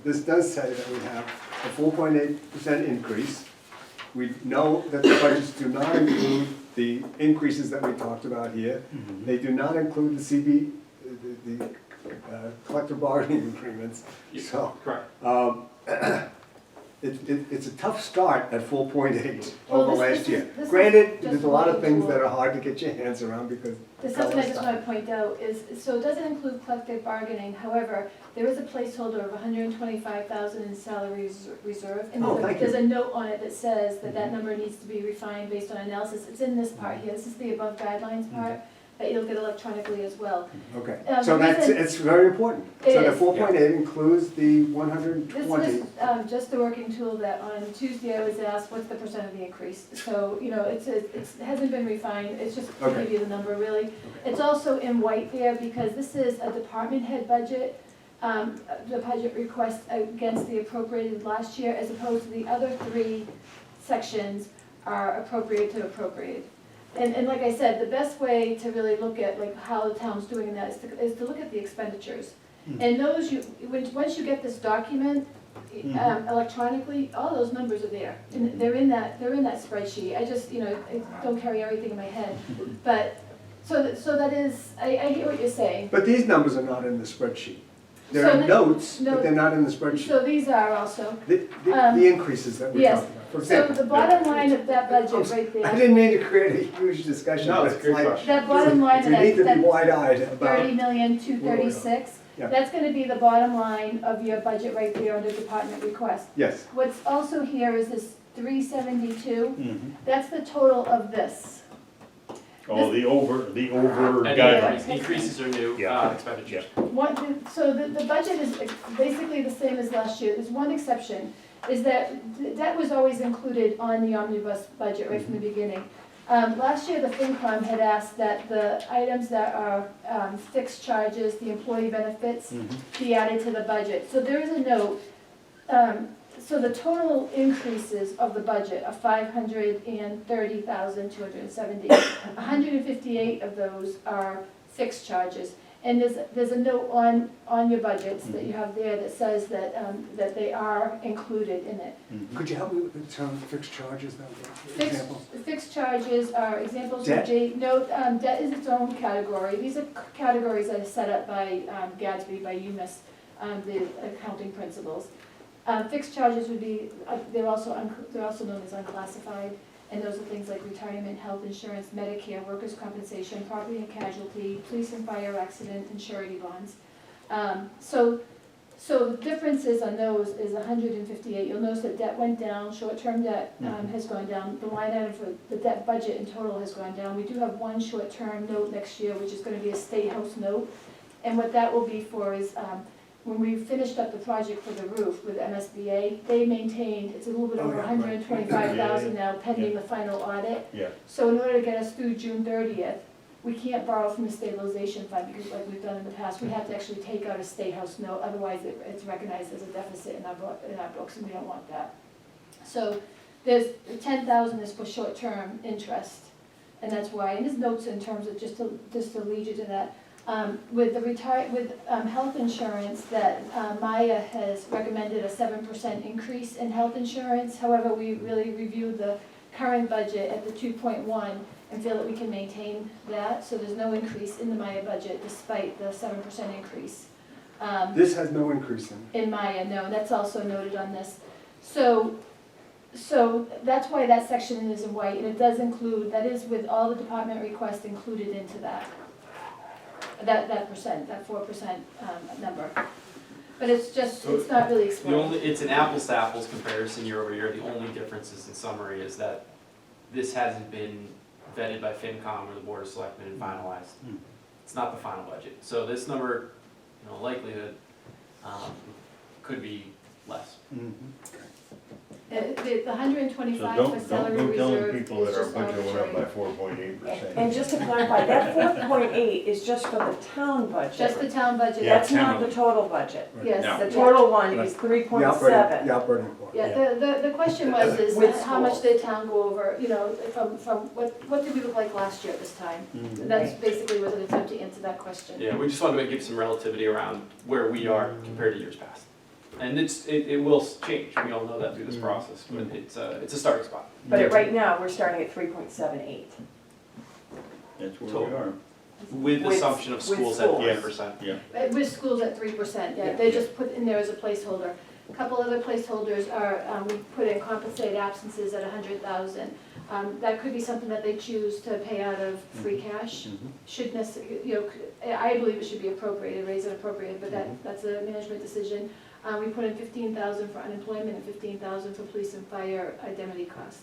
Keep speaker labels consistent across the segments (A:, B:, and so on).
A: this does say that we have a 4.8% increase. We know that the budgets do not include the increases that we talked about here. They do not include the CB, the collective bargaining agreements. So,
B: Correct.
A: it's a tough start at 4.8
C: Well,
A: over
C: this
A: last
C: is-
A: year.
C: this is
A: Granted,
C: just
A: there's a lot of
C: looking
A: things
C: toward-
A: that are hard to get your hands around because.
C: There's something I just want to point out is, so it doesn't include collective bargaining, however, there is a placeholder of 125,000 in salaries reserve. And
A: Oh,
C: there's a-
A: thank you.
C: there's a note on it that says that that number needs to be refined based on analysis. It's in this part here, this is the above guidelines part, that you'll get electronically as well.
A: Okay,
C: the
A: so that's,
C: reason-
A: it's very important.
C: It
A: So the
C: is.
A: 4.8 includes the
C: This
A: 120.
C: was just the working tool that on Tuesday I was asked, what's the percent of the increase? So, you know, it hasn't been refined, it's just to
A: Okay.
C: give you the number really. It's also in white there because this is a department head budget, the budget request against the appropriated last year, as opposed to the other three sections are appropriate to appropriate. And like I said, the best way to really look at like how the town's doing in that is to look at the expenditures. And those once you get this document electronically, all those numbers are there. And they're in that spreadsheet. I just, I don't carry everything in my head. But, so that is, I hear what you're saying.
A: But these numbers are not in the spreadsheet. There
C: So
A: are
C: the-
A: notes,
C: no-
A: but they're not in the spreadsheet.
C: So these are also.
A: The increases that we're
C: yes.
A: talking about. For
C: So
A: example.
C: the bottom line of that budget right
A: I
C: there,
A: didn't mean to create a huge discussion,
B: No,
A: but
B: it's a
A: it's
B: good
A: like,
B: question.
C: that bottom line of
A: we need to be
C: that
A: wide-eyed about.
C: 30,236,000,
A: Yeah.
C: that's gonna be the bottom line of your budget right there under department request.
A: Yes,
C: What's also here is this 372,
D: Mm-hmm.
C: that's the total of this.
D: Oh, the over
B: And
D: guidelines.
B: increases are new
D: Yeah.
B: expenditures.
C: So the budget is basically the same as last year. There's one exception, is that that was always included on the omnibus budget right from the beginning. Last year, the FinCom had asked that the items that are fixed charges, the employee benefits, be added to the budget. So there is a note. So the total increases of the budget are 530,270. 158 of those are fixed charges. And there's a note on your budgets that you have there that says that they are included in it.
A: could you help me with the term fixed charges, though, for example?
C: Fixed charges are examples
A: Debt?
C: of debt is its own category. These are categories that are set up by Gadsby, by UMass, the accounting principles. Fixed charges would be, they're also known as unclassified, and those are things like retirement, health insurance, Medicare, workers' compensation, property and casualty, police and fire accident, and surety bonds. So the differences on those is 158. You'll notice that debt went down, short-term debt has gone down. The line item for the debt budget in total has gone down. We do have one short-term note next year, which is gonna be a State House note. And what that will be for is, when we finished up the project for the roof with MSBA, they maintained, it's a little bit
A: Oh,
C: over
A: yeah, right.
C: 125,000 now pending
D: Yeah.
C: the final audit.
D: Yeah.
C: So in order to get us through June 30th, we can't borrow from the stabilization fund because like we've done in the past, we have to actually take out a State House note, otherwise it's recognized as a deficit in our books, and we don't want that. So there's, 10,000 is for short-term interest, and that's why, and there's notes in terms of, just to lead you to that. With health insurance, that Maya has recommended a 7% increase in health insurance. However, we really reviewed the current budget at the 2.1 and feel that we can maintain that. So there's no increase in the Maya budget despite the 7% increase.
A: This has no increase in it.
C: In Maya, no, that's also noted on this. So that's why that section is in white, and it does include, that is with all the department requests included into that. That percent, that 4% number. But it's just,
B: So
C: it's not really explained.
B: It's an apples to apples comparison year over year. The only difference is in summary is that this hasn't been vetted by FinCom or the Board of Selectmen and finalized. It's not the final budget. So this number, likelihood, could be less.
C: The 125
D: So
C: for
D: don't
C: salary
D: go telling
C: reserve
D: people
C: is
D: that our
C: just
D: budget went up by
C: arbitrary.
D: 4.8%.
E: And just to clarify, that 4.8 is just for the town budget.
C: Just the town budget.
D: Yeah.
E: That's not the total budget.
C: Yes.
D: No.
E: The total one
D: Right.
E: is
A: The
E: 3.7.
A: operating part.
C: Yeah, the question was is
E: With
C: how much
E: schools.
C: did town go over, from what did we look like last year at this time? And that's basically was an attempt to answer that question.
B: Yeah, we just wanted to give some relativity around where we are compared to years past. And it will change, we all know that through this process, but it's a starting spot.
E: But right now, we're starting at 3.78.
D: That's where
B: Total.
D: we are.
B: With assumption of
E: with
B: schools at
E: schools.
B: 3%.
D: Yeah.
C: With schools at 3%, yeah,
E: Yeah.
C: they just put in there as a placeholder. A couple other placeholders are, we put in compensate absences at 100,000. That could be something that they choose to pay out of free cash. Should necessarily, I believe it should be appropriated, raise it appropriated, but that's a management decision. We put in 15,000 for unemployment and 15,000 for police and fire indemnity costs.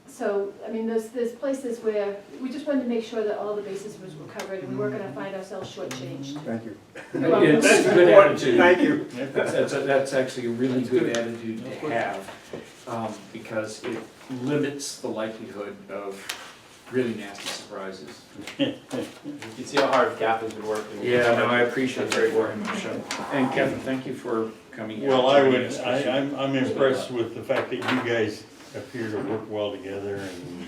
C: So, I mean, there's places where we just wanted to make sure that all the bases were covered, and we weren't gonna find ourselves shortchanged.
A: Thank you.
F: It's a good attitude.
A: Thank you.
F: That's actually a really good attitude to have, because it limits the likelihood of really nasty surprises.
B: You can see how hard Catherine's been working.
F: Yeah, no, I appreciate that very much. And Kevin, thank you for coming in.
D: Well,
F: joining us.
D: I'm impressed with the fact that you guys appear to work well together and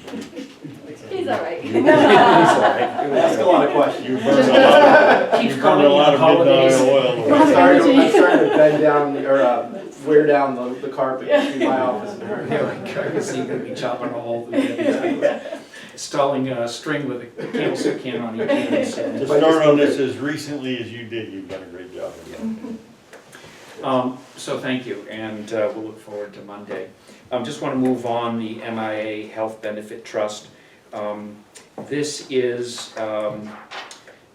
C: He's all right.
B: Ask a lot of questions.
D: you burn a lot,
F: Keep
D: you burn a
F: coming
D: lot
F: in
D: of
F: holidays.
D: midnight oil.
B: I'm starting to bend down, or wear down the carpet between my office and her.
F: Yeah, I can see you're gonna be chopping a hole through the installing a string with a candlestick can on each end. so.
D: To start on this as recently as you did, you've done a great job.
F: So thank you, and we'll look forward to Monday. Just want to move on, the MIA Health Benefit Trust. This is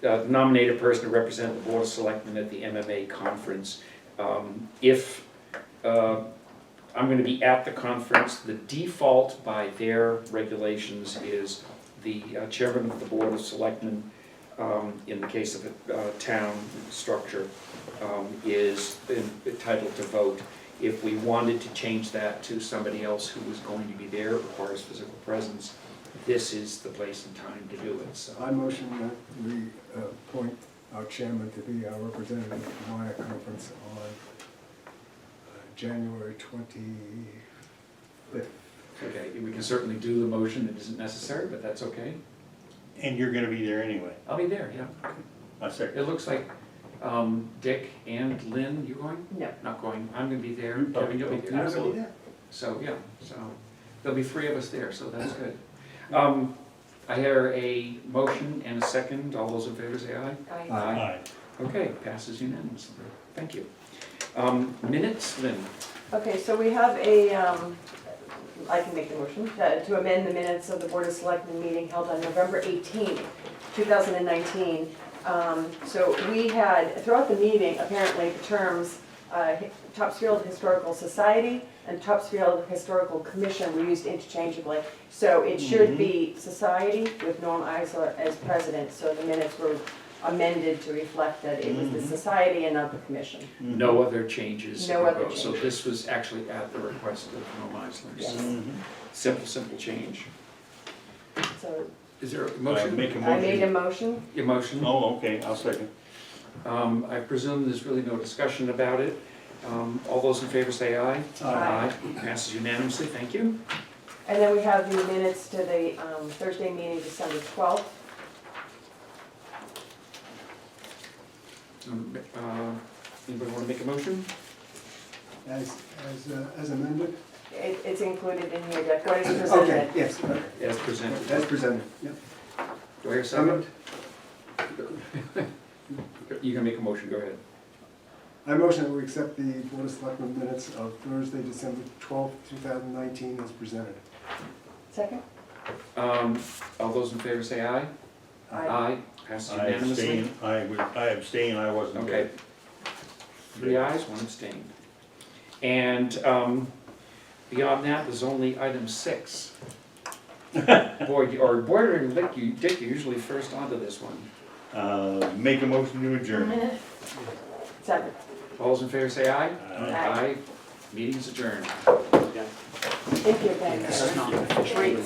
F: nominate a person to represent the Board of Selectmen at the MMA conference. If I'm going to be at the conference, the default by their regulations is the chairman of the Board of Selectmen, in the case of a town structure, is entitled to vote. If we wanted to change that to somebody else who was going to be there, requires physical presence, this is the place and time to do it, so.
A: I motion that we appoint our chairman to be our representative at the Maya conference on January 25th.
F: Okay, we can certainly do the motion, it isn't necessary, but that's okay.
D: And you're gonna be there anyway.
F: I'll be there, yeah.
D: I second.
F: It looks like Dick and Lynn, you going?
E: No.
F: Not going, I'm gonna be there, Kevin, you'll be there.
B: Absolutely.
F: So, yeah, so there'll be 3 of us there, so that's good. I hear a motion and a second, all those in favor say aye.
E: I-
D: Aye.
F: Okay, passes unanimously, thank you. Minutes, Lynn?
E: Okay, so we have I can make the motion, to amend the minutes of the Board of Selectmen meeting held on November 18th, 2019. So we had, throughout the meeting, apparently the terms Topsfield Historical Society and Topsfield Historical Commission were used interchangeably. So it should be Society with Norm Eisler as president, so the minutes were amended to reflect that it was the Society and not the Commission.
F: No other changes.
E: No other
F: proposed. So
E: changes.
F: this was actually at the request of Norm Eisler.
E: Yes.
F: Simple change.
E: So
F: Is there a
D: I
F: motion?
D: make a
E: I made a
D: motion.
E: motion.
F: Your motion?
D: Oh, okay, I'll second.
F: I presume there's really no discussion about it. All those in favor say aye.
E: Aye.
F: Passes unanimously, thank you.
E: And then we have the minutes to the Thursday meeting, December 12th.
F: Anybody want to make a motion?
A: As amended?
E: It's included in here, Dick, what is
A: Okay,
E: presented.
A: yes,
F: As presented.
A: as presented, yeah.
F: Do I hear a second? You can make a motion, go ahead.
A: I motion that we accept the Board of Selectmen minutes of Thursday, December 12th, 2019 as presented.
E: Second?
F: All those in favor say aye.
E: Aye.
F: Passes
D: I
F: unanimously.
D: abstain, I wasn't
F: Okay.
D: there.
F: 3 ayes, 1 abstain. And beyond that, there's only item 6. Boy, Dick, you're usually first onto this one.
D: Make a motion to adjourn.
E: Second.
F: All those in favor say aye.
E: Aye.
F: Meeting's adjourned.
E: Thank you, Ben.
F: This is not official.
E: Great.